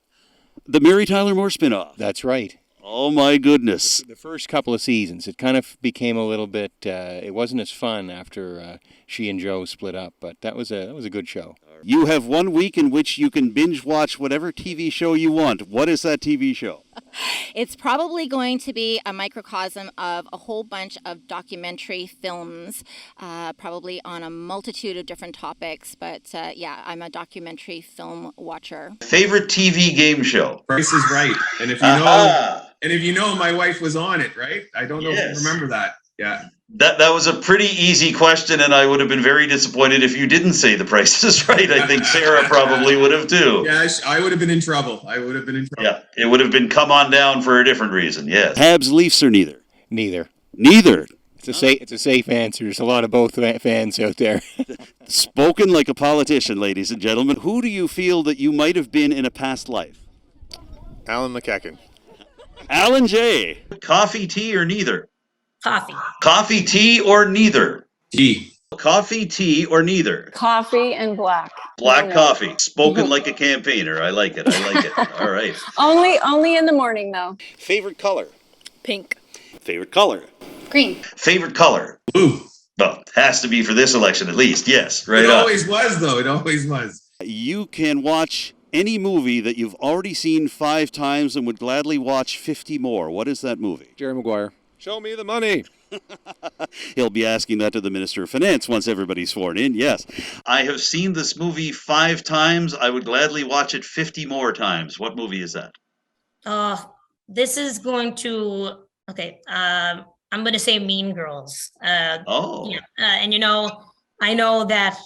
The Mary Tyler Moore spinoff. That's right. Oh my goodness. The first couple of seasons, it kind of became a little bit, it wasn't as fun after she and Joe split up, but that was a good show. You have 1 week in which you can binge watch whatever TV show you want. What is that TV show? It's probably going to be a microcosm of a whole bunch of documentary films, probably on a multitude of different topics. But yeah, I'm a documentary film watcher. Favorite TV game show? Price is Right. And if you know, my wife was on it, right? I don't know if you remember that. Yeah. That was a pretty easy question, and I would have been very disappointed if you didn't say The Price is Right. I think Sarah probably would have too. Yeah, I would have been in trouble. Yeah, it would have been come on down for a different reason, yes. Habs, Leafs, or neither? Neither. Neither? It's a safe answer. There's a lot of both fans out there. Spoken like a politician, ladies and gentlemen. Who do you feel that you might have been in a past life? Alan McEachran. Alan J. Coffee, tea, or neither? Coffee. Coffee, tea, or neither? Tea. Coffee, tea, or neither? Coffee and black. Black coffee. Spoken like a campaigner. I like it. All right. Only in the morning though. Favorite color? Pink. Favorite color? Green. Favorite color? Blue. Well, has to be for this election at least. Yes, right It on. always was, though. It always was. You can watch any movie that you've already seen 5 times and would gladly watch 50 more. What is that movie? Jerry Maguire. Show me the money. He'll be asking that to the Minister of Finance once everybody's sworn in, yes. I have seen this movie 5 times. I would gladly watch it 50 more times. What movie is that? This is going to, I'm going to say Mean Girls. Yeah. And I know that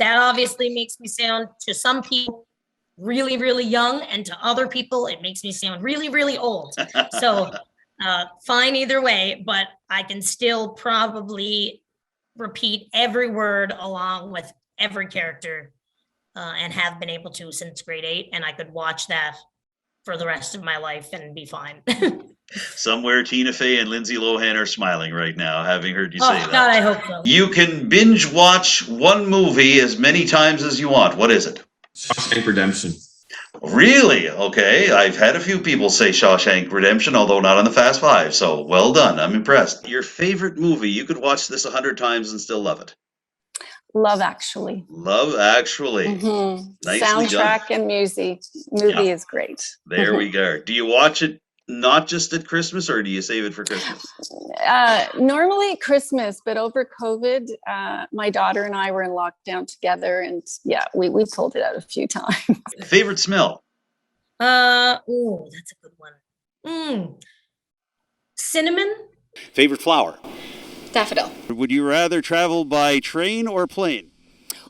obviously makes me sound, to some people, really, really young, and to other people, it makes me sound really, really old. So fine either way, but I can still probably repeat every word along with every character and have been able to since grade 8, and I could watch that for the rest of my life and be fine. Somewhere Tina Fey and Lindsay Lohan are smiling right now, having heard you say that. Oh, God, I hope so. You can binge watch one movie as many times as you want. What is it? Shawshank Redemption. Really? Okay. I've had a few people say Shawshank Redemption, although not on the Fast Five. So well done. I'm impressed. Your favorite movie? You could watch this 100 times and still love it. Love Actually. Love Actually. Mm-hmm. Nicely Soundtrack done. and movie is great. There we go. Do you watch it not just at Christmas, or do you save it for Christmas? Normally Christmas, but over COVID, my daughter and I were in lockdown together, and we pulled it out a few times. Favorite smell? That's a good one. Cinnamon. Favorite flower? Daffodil. Would you rather travel by train or plane?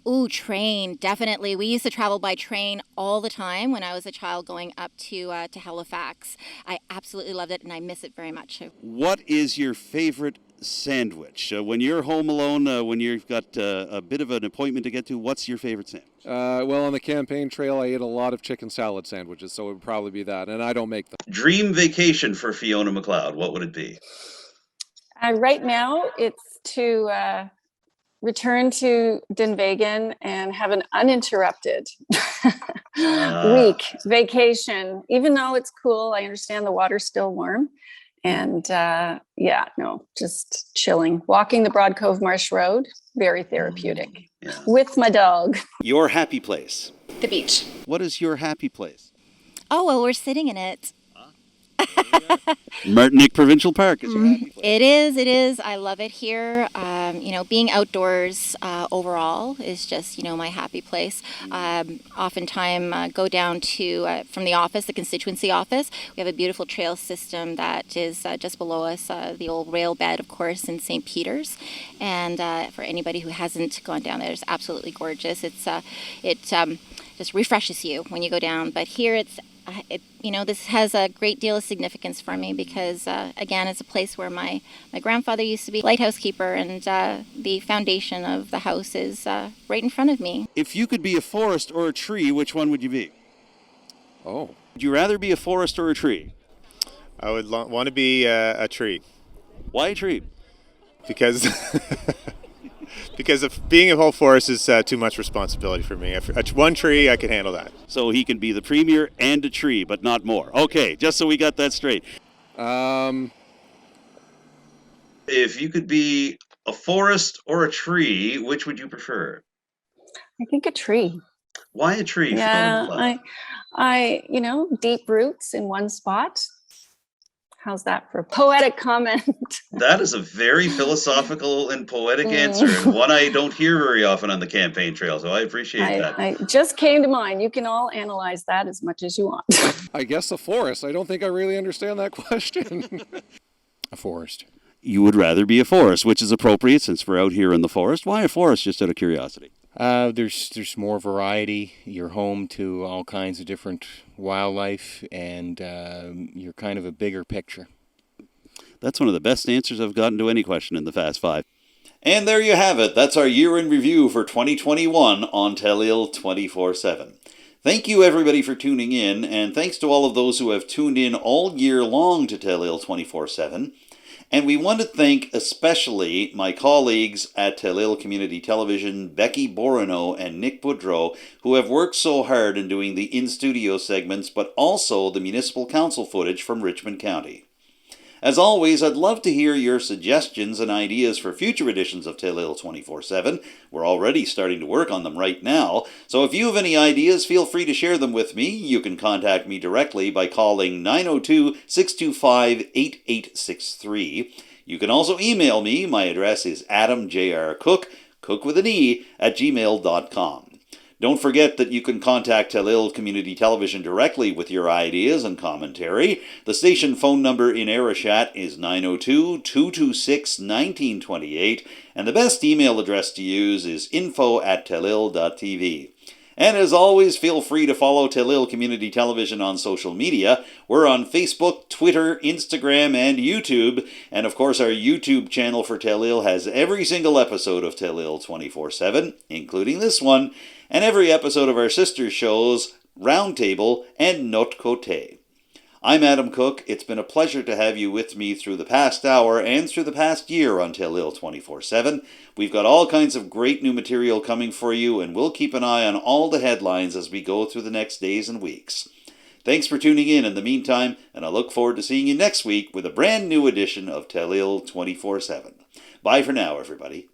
Ooh, train, definitely. We used to travel by train all the time when I was a child going up to Halifax. I absolutely loved it, and I miss it very much. What is your favorite sandwich? When you're home alone, when you've got a bit of an appointment to get to, what's your favorite sandwich? Well, on the campaign trail, I ate a lot of chicken salad sandwiches, so it would probably be that, and I don't make them. Dream vacation for Fiona McLeod, what would it be? Right now, it's to return to Dunvegan and have an uninterrupted week vacation. Even though it's cool, I understand the water's still warm. And just chilling. Walking the Broad Cove Marsh Road, very therapeutic. With my dog. Your happy place? The beach. What is your happy place? Oh, well, we're sitting in it. Martinique Provincial Park is your happy place. It is. I love it here. Being outdoors overall is just, my happy place. Oftentimes go down to, from the office, the constituency office. We have a beautiful trail system that is just below us, the old rail bed, of course, in St. Peter's. And for anybody who hasn't gone down there, it's absolutely gorgeous. It just refreshes you when you go down. But here this has a great deal of significance for me because, again, it's a place where my grandfather used to be lighthouse keeper, and the foundation of the house is right in front of me. If you could be a forest or a tree, which one would you be? Oh. Would you rather be a forest or a tree? I would want to be a tree. Why a tree? Because being a whole forest is too much responsibility for me. One tree, I can handle that. So he can be the premier and a tree, but not more. Okay, just so we got that straight. If you could be a forest or a tree, which would you prefer? I think a tree. Why a tree? Yeah, I deep roots in one spot. How's that for a poetic comment? That is a very philosophical and poetic answer, and one I don't hear very often on the campaign trail, so I appreciate that. I just came to mind. You can all analyze that as much as you want. I guess a forest. I don't think I really understand that question. A forest. You would rather be a forest, which is appropriate since we're out here in the forest. Why a forest, just out of curiosity? There's more variety. You're home to all kinds of different wildlife, and you're kind of a bigger picture. That's one of the best answers I've gotten to any question in the Fast Five. And there you have it. That's our year in review for 2021 on Telile 24/7. Thank you, everybody, for tuning in, and thanks to all of those who have tuned in all year long to Telile 24/7. And we want to thank especially my colleagues at Telile Community Television, Becky, Bourinot, and Nick Boudreau, who have worked so hard in doing the in-studio segments, but also the municipal council footage from Richmond County. As always, I'd love to hear your suggestions and ideas for future editions of Telile 24/7. We're already starting to work on them right now, so if you have any ideas, feel free to share them with me. You can contact me directly by calling 902-625-8863. You can also email me. My address is adamjrcook, cook with an E, @gmail.com. Don't forget that you can contact Telile Community Television directly with your ideas and commentary. The station phone number in Arichat is 902-226-1928, and the best email address to use is info@telile.tv. And as always, feel free to follow Telile Community Television on social media. We're on Facebook, Twitter, Instagram, and YouTube. And of course, our YouTube channel for Telile has every single episode of Telile 24/7, including this one, and every episode of our sister shows, Roundtable and Note Côté. I'm Adam Cooke. It's been a pleasure to have you with me through the past hour and through the past year on Telile 24/7. We've got all kinds of great new material coming for you, and we'll keep an eye on all the headlines as we go through the next days and weeks. Thanks for tuning in the meantime, and I look forward to seeing you next week with a brand new edition of Telile 24/7. Bye for now, everybody.